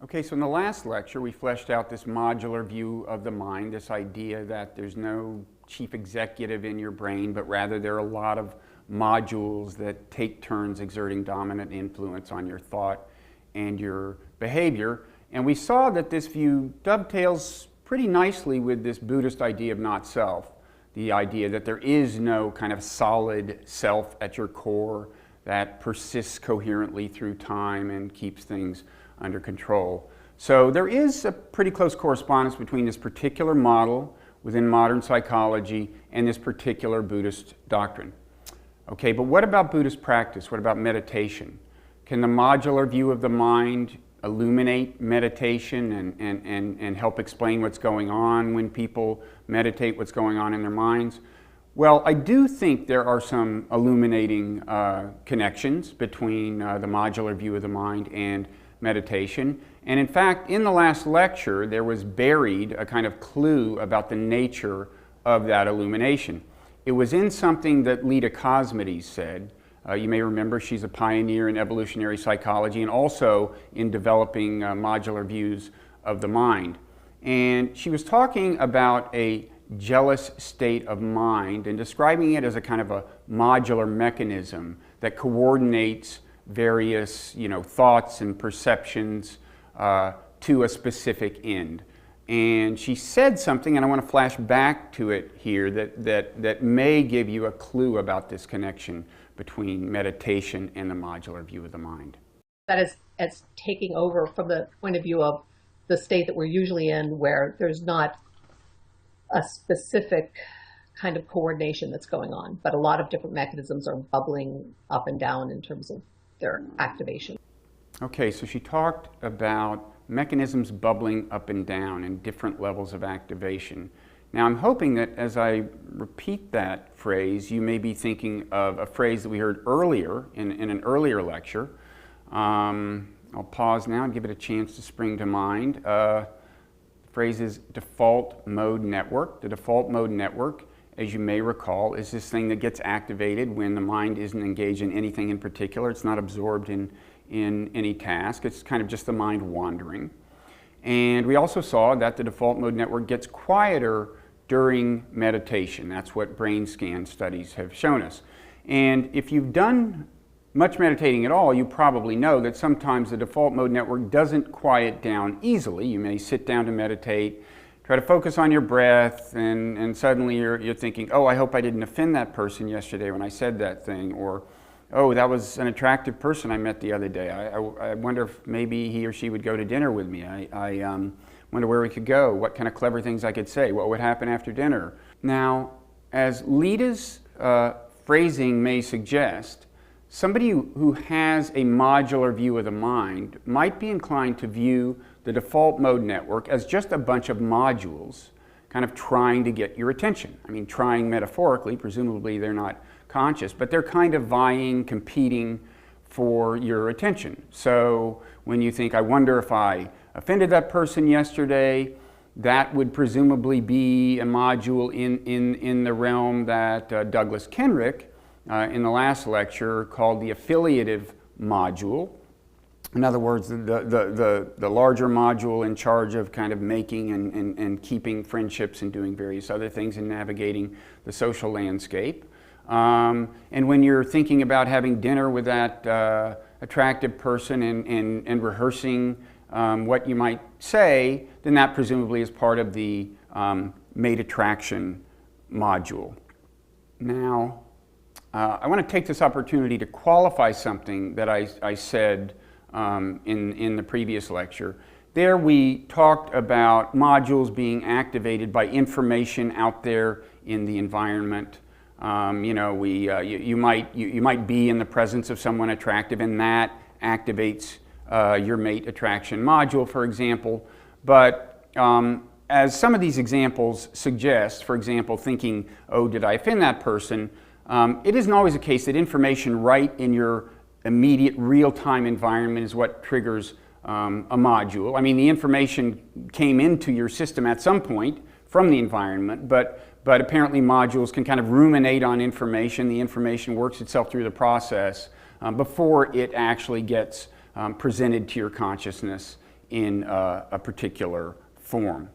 Okay, so in the last lecture we fleshed out this modular view of the mind, this idea that there's no chief executive in your brain, but rather there are a lot of modules that take turns exerting dominant influence on your thought and your behavior. And we saw that this view dovetails pretty nicely with this Buddhist idea of not self, the idea that there is no kind of solid self at your core that persists coherently through time and keeps things under control. So there is a pretty close correspondence between this particular model within modern psychology and this particular Buddhist doctrine. Okay, but what about Buddhist practice? What about meditation? Can the modular view of the mind illuminate meditation and help explain what's going on when people meditate, what's going on in their minds? Well, I do think there are some illuminating connections between the modular view of the mind and meditation. And in fact, in the last lecture, there was buried a kind of clue about the nature of that illumination. It was in something that Lita Cosmides said. You may remember she's a pioneer in evolutionary psychology and also in developing modular views of the mind. And she was talking about a jealous state of mind and describing it as a kind of a modular mechanism that coordinates various, thoughts and perceptions to a specific end. And she said something, and I want to flash back to it here, that may give you a clue about this connection between meditation and the modular view of the mind. That is as taking over from the point of view of the state that we're usually in, where there's not a specific kind of coordination that's going on, but a lot of different mechanisms are bubbling up and down in terms of their activation. Okay, so she talked about mechanisms bubbling up and down and different levels of activation. Now I'm hoping that as I repeat that phrase, you may be thinking of a phrase that we heard earlier in an earlier lecture. I'll pause now and give it a chance to spring to mind. The phrase is default mode network. The default mode network, as you may recall, is this thing that gets activated when the mind isn't engaged in anything in particular. It's not absorbed in any task. It's kind of just the mind wandering. And we also saw that the default mode network gets quieter during meditation. That's what brain scan studies have shown us. And if you've done much meditating at all, you probably know that sometimes the default mode network doesn't quiet down easily. You may sit down to meditate, try to focus on your breath, and suddenly you're thinking, oh, I hope I didn't offend that person yesterday when I said that thing, or oh, that was an attractive person I met the other day. I wonder if maybe he or she would go to dinner with me. I wonder where we could go, what kind of clever things I could say, what would happen after dinner. Now, as Lita's phrasing may suggest, somebody who has a modular view of the mind might be inclined to view the default mode network as just a bunch of modules kind of trying to get your attention. I mean, trying metaphorically, presumably they're not conscious, but they're kind of vying, competing for your attention. So when you think, I wonder if I offended that person yesterday, that would presumably be a module in the realm that Douglas Kenrick in the last lecture called the affiliative module. In other words, the larger module in charge of kind of making and keeping friendships and doing various other things and navigating the social landscape. And when you're thinking about having dinner with that attractive person and rehearsing what you might say, then that presumably is part of the mate attraction module. Now, I want to take this opportunity to qualify something that I said in the previous lecture. There we talked about modules being activated by information out there in the environment. You might be in the presence of someone attractive, and that activates your mate attraction module, for example. But as some of these examples suggest, for example, thinking, oh, did I offend that person? It isn't always the case that information right in your immediate real-time environment is what triggers a module. I mean, the information came into your system at some point from the environment, but apparently modules can kind of ruminate on information. The information works itself through the process before it actually gets presented to your consciousness in a particular form.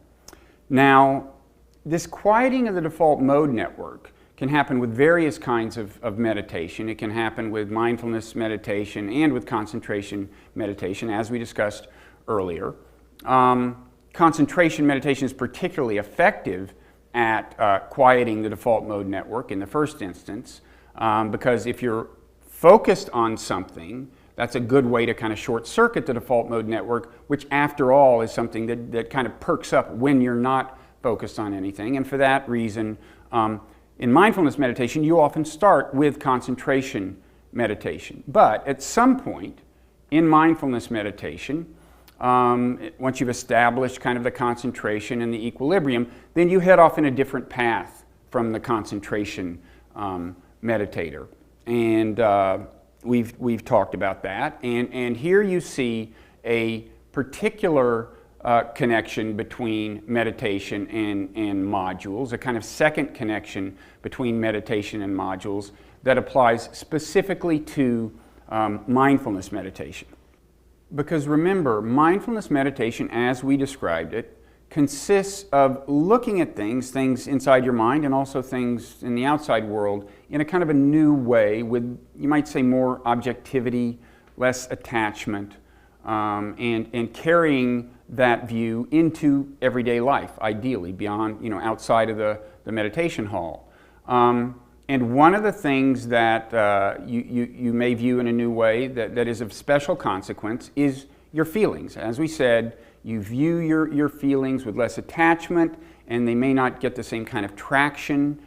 Now, this quieting of the default mode network can happen with various kinds of meditation. It can happen with mindfulness meditation and with concentration meditation, as we discussed earlier. Concentration meditation is particularly effective at quieting the default mode network in the first instance, because if you're focused on something, that's a good way to kind of short circuit the default mode network, which after all is something that kind of perks up when you're not focused on anything. And for that reason, in mindfulness meditation, you often start with concentration meditation. But at some point in mindfulness meditation, once you've established kind of the concentration and the equilibrium, then you head off in a different path from the concentration meditator. And we've talked about that. And here you see a particular connection between meditation and modules, a kind of second connection between meditation and modules that applies specifically to mindfulness meditation. Because remember, mindfulness meditation, as we described it, consists of looking at things inside your mind and also things in the outside world in a kind of a new way with, you might say, more objectivity, less attachment, and carrying that view into everyday life, ideally, beyond, outside of the meditation hall. And one of the things that you may view in a new way that is of special consequence is your feelings. As we said, you view your feelings with less attachment, and they may not get the same kind of traction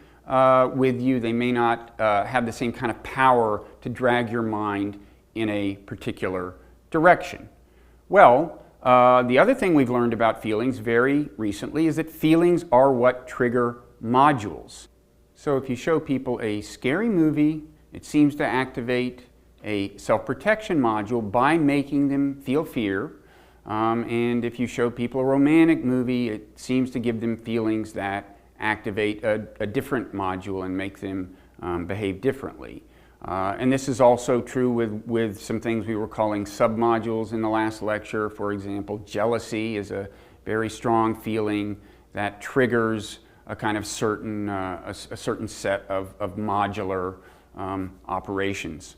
with you. They may not have the same kind of power to drag your mind in a particular direction. Well, the other thing we've learned about feelings very recently is that feelings are what trigger modules. So if you show people a scary movie, it seems to activate a self-protection module by making them feel fear. And if you show people a romantic movie, it seems to give them feelings that activate a different module and make them behave differently. And this is also true with some things we were calling submodules in the last lecture. For example, jealousy is a very strong feeling that triggers a kind of certain set of modular operations.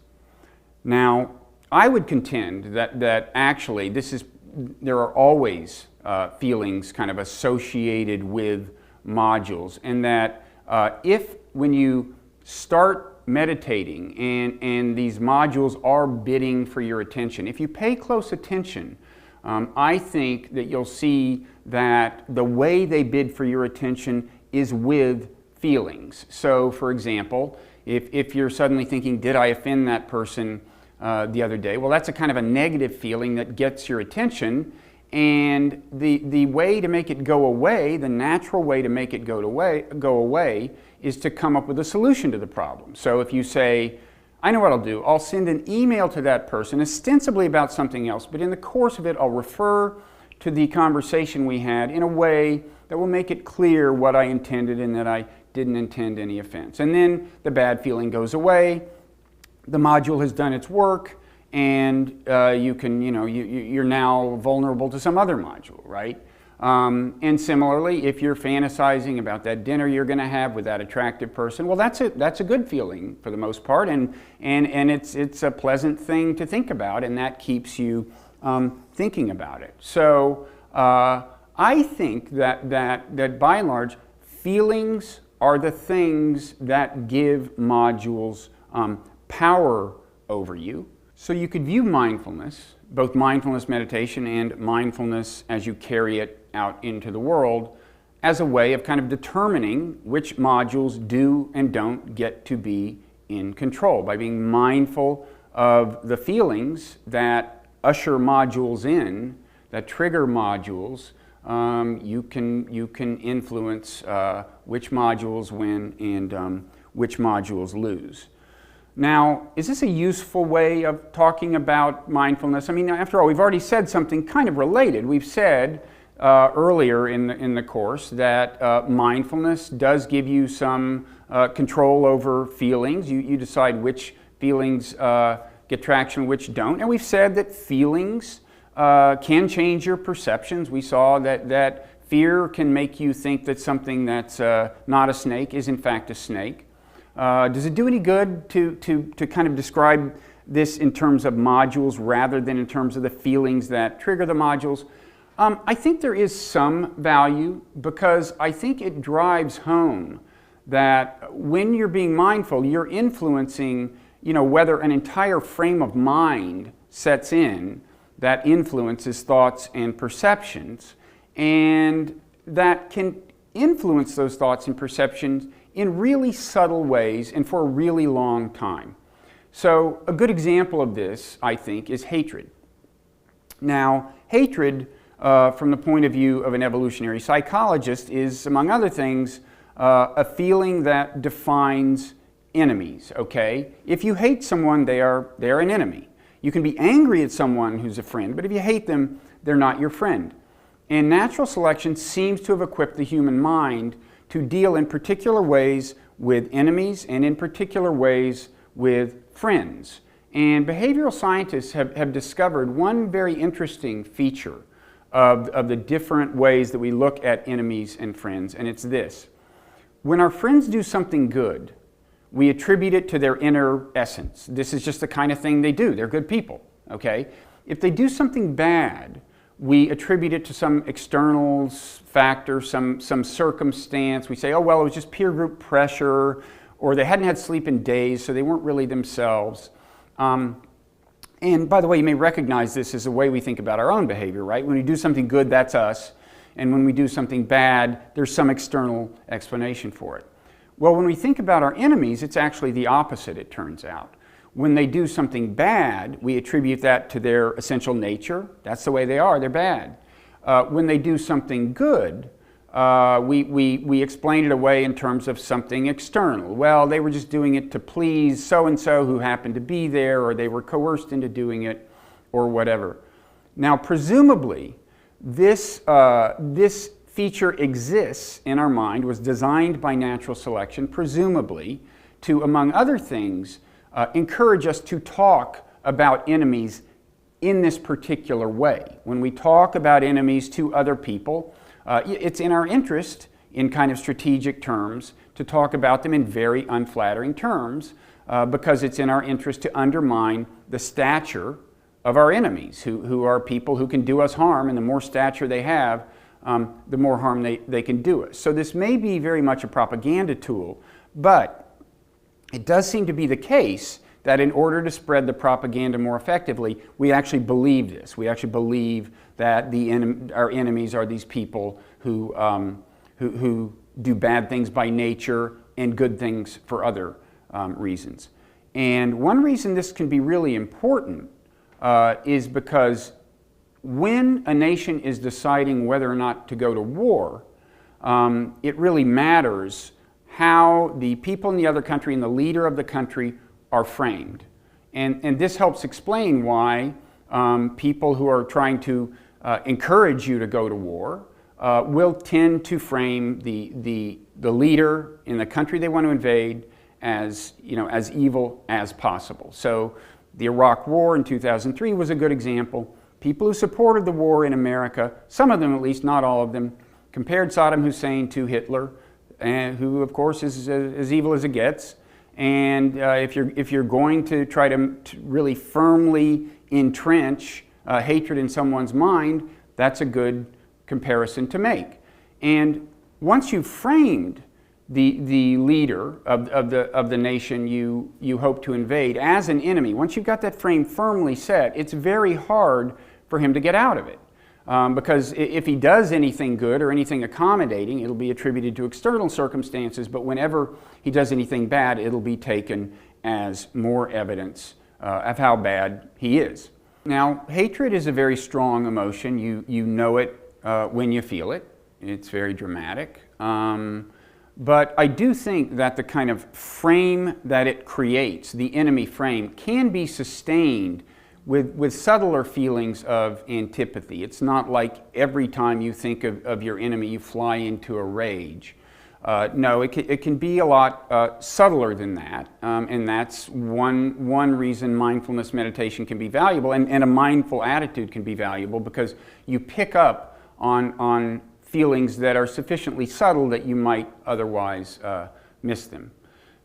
Now, I would contend that actually there are always feelings kind of associated with modules, and that if when you start meditating and these modules are bidding for your attention, if you pay close attention, I think that you'll see that the way they bid for your attention is with feelings. So, for example, if you're suddenly thinking, did I offend that person the other day? Well, that's a kind of a negative feeling that gets your attention, and the way to make it go away, the natural way to make it go away, is to come up with a solution to the problem. So if you say, I know what I'll do, I'll send an email to that person, ostensibly about something else, but in the course of it, I'll refer to the conversation we had in a way that will make it clear what I intended and that I didn't intend any offense. And then the bad feeling goes away, the module has done its work, and you're now vulnerable to some other module, right? And similarly, if you're fantasizing about that dinner you're going to have with that attractive person, well, that's a good feeling for the most part, and it's a pleasant thing to think about, and that keeps you thinking about it. So I think that by and large, feelings are the things that give modules power over you. So you could view mindfulness, both mindfulness meditation and mindfulness as you carry it out into the world, as a way of kind of determining which modules do and don't get to be in control. By being mindful of the feelings that usher modules in, that trigger modules, you can influence which modules win and which modules lose. Now, is this a useful way of talking about mindfulness? I mean, after all, we've already said something kind of related. We've said earlier in the course that mindfulness does give you some control over feelings. You decide which feelings get traction, which don't. And we've said that feelings can change your perceptions. We saw that fear can make you think that something that's not a snake is in fact a snake. Does it do any good to kind of describe this in terms of modules rather than in terms of the feelings that trigger the modules? I think there is some value, because I think it drives home that when you're being mindful, you're influencing, whether an entire frame of mind sets in that influences thoughts and perceptions, and that can influence those thoughts and perceptions in really subtle ways and for a really long time. So a good example of this, I think, is hatred. Now, hatred, from the point of view of an evolutionary psychologist, is, among other things, a feeling that defines enemies, okay? If you hate someone, they're an enemy. You can be angry at someone who's a friend, but if you hate them, they're not your friend. And natural selection seems to have equipped the human mind to deal in particular ways with enemies and in particular ways with friends. And behavioral scientists have discovered one very interesting feature of the different ways that we look at enemies and friends, and it's this. When our friends do something good, we attribute it to their inner essence. This is just the kind of thing they do. They're good people, okay? If they do something bad, we attribute it to some external factor, some circumstance. We say, oh, well, it was just peer group pressure, or they hadn't had sleep in days, so they weren't really themselves. And by the way, you may recognize this as a way we think about our own behavior, right? When we do something good, that's us. And when we do something bad, there's some external explanation for it. Well, when we think about our enemies, it's actually the opposite, it turns out. When they do something bad, we attribute that to their essential nature. That's the way they are, they're bad. When they do something good, we explain it away in terms of something external. Well, they were just doing it to please so-and-so who happened to be there, or they were coerced into doing it, or whatever. Now, presumably, this feature exists in our mind, was designed by natural selection, presumably, to, among other things, encourage us to talk about enemies in this particular way. When we talk about enemies to other people, it's in our interest, in kind of strategic terms, to talk about them in very unflattering terms, because it's in our interest to undermine the stature of our enemies, who are people who can do us harm, and the more stature they have, the more harm they can do us. So this may be very much a propaganda tool, but it does seem to be the case that in order to spread the propaganda more effectively, we actually believe this. We actually believe that our enemies are these people who do bad things by nature and good things for other reasons. And one reason this can be really important is because when a nation is deciding whether or not to go to war, it really matters how the people in the other country and the leader of the country are framed. And this helps explain why people who are trying to encourage you to go to war will tend to frame the leader in the country they want to invade as evil as possible. So the Iraq War in 2003 was a good example. People who supported the war in America, some of them at least, not all of them, compared Saddam Hussein to Hitler, who of course is as evil as it gets. And if you're going to try to really firmly entrench hatred in someone's mind, that's a good comparison to make. And once you've framed the leader of the nation you hope to invade as an enemy, once you've got that frame firmly set, it's very hard for him to get out of it. Because if he does anything good or anything accommodating, it'll be attributed to external circumstances, but whenever he does anything bad, it'll be taken as more evidence of how bad he is. Now, hatred is a very strong emotion. You know it when you feel it. It's very dramatic. But I do think that the kind of frame that it creates, the enemy frame, can be sustained with subtler feelings of antipathy. It's not like every time you think of your enemy, you fly into a rage. No, it can be a lot subtler than that, and that's one reason mindfulness meditation can be valuable, and a mindful attitude can be valuable, because you pick up on feelings that are sufficiently subtle that you might otherwise miss them.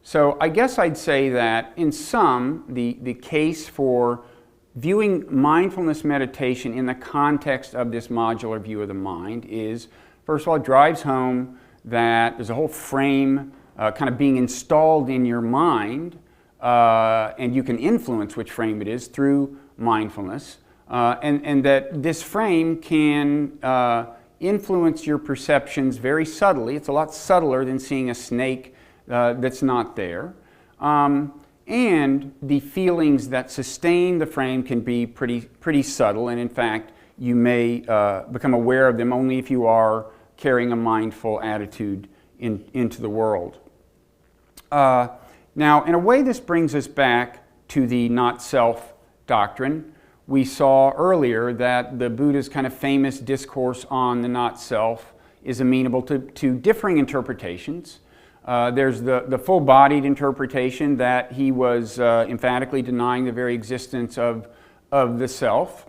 So I guess I'd say that in sum, the case for viewing mindfulness meditation in the context of this modular view of the mind is, first of all, it drives home that there's a whole frame kind of being installed in your mind, and you can influence which frame it is through mindfulness, and that this frame can influence your perceptions very subtly. It's a lot subtler than seeing a snake that's not there. And the feelings that sustain the frame can be pretty subtle, and in fact, you may become aware of them only if you are carrying a mindful attitude into the world. Now, in a way, this brings us back to the not-self doctrine. We saw earlier that the Buddha's kind of famous discourse on the not-self is amenable to differing interpretations. There's the full-bodied interpretation that he was emphatically denying the very existence of the self.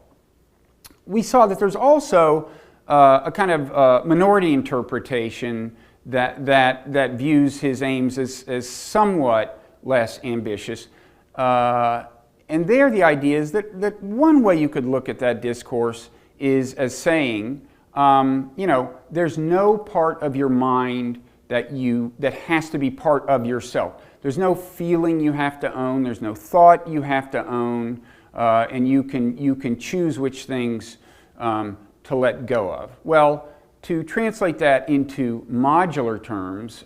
We saw that there's also a kind of minority interpretation that views his aims as somewhat less ambitious. And there the idea is that one way you could look at that discourse is as saying, there's no part of your mind that has to be part of yourself. There's no feeling you have to own, there's no thought you have to own, and you can choose which things to let go of. Well, to translate that into modular terms,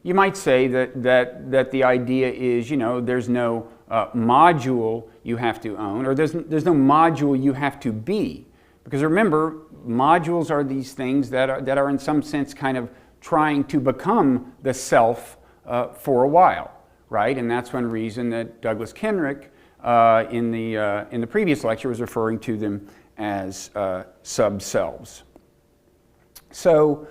you might say that the idea is, there's no module you have to own, or there's no module you have to be. Because remember, modules are these things that are in some sense kind of trying to become the self for a while, right? And that's one reason that Douglas Kenrick in the previous lecture was referring to them as sub-selves. So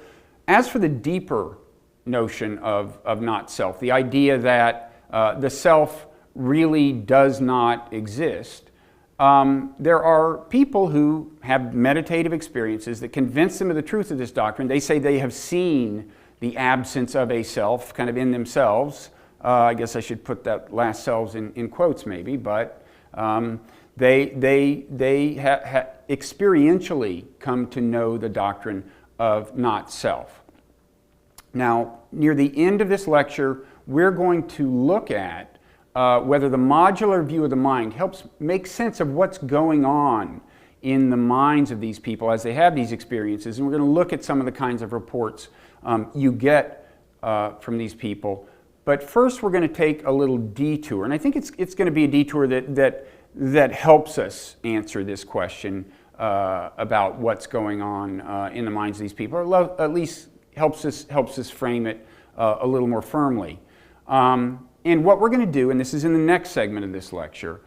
as for the deeper notion of not self, the idea that the self really does not exist, there are people who have meditative experiences that convince them of the truth of this doctrine. They say they have seen the absence of a self kind of in themselves. I guess I should put that last selves in quotes maybe, but they experientially come to know the doctrine of not self. Now, near the end of this lecture, we're going to look at whether the modular view of the mind helps make sense of what's going on in the minds of these people as they have these experiences. And we're going to look at some of the kinds of reports you get from these people. But first, we're going to take a little detour. And I think it's going to be a detour that helps us answer this question about what's going on in the minds of these people, or at least helps us frame it a little more firmly. And what we're going to do, and this is in the next segment of this lecture,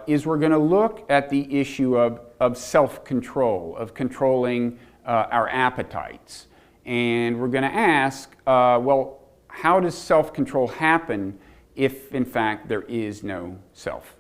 is we're going to look at the issue of self-control, of controlling our appetites. And we're going to ask, well, how does self-control happen if, in fact, there is no self?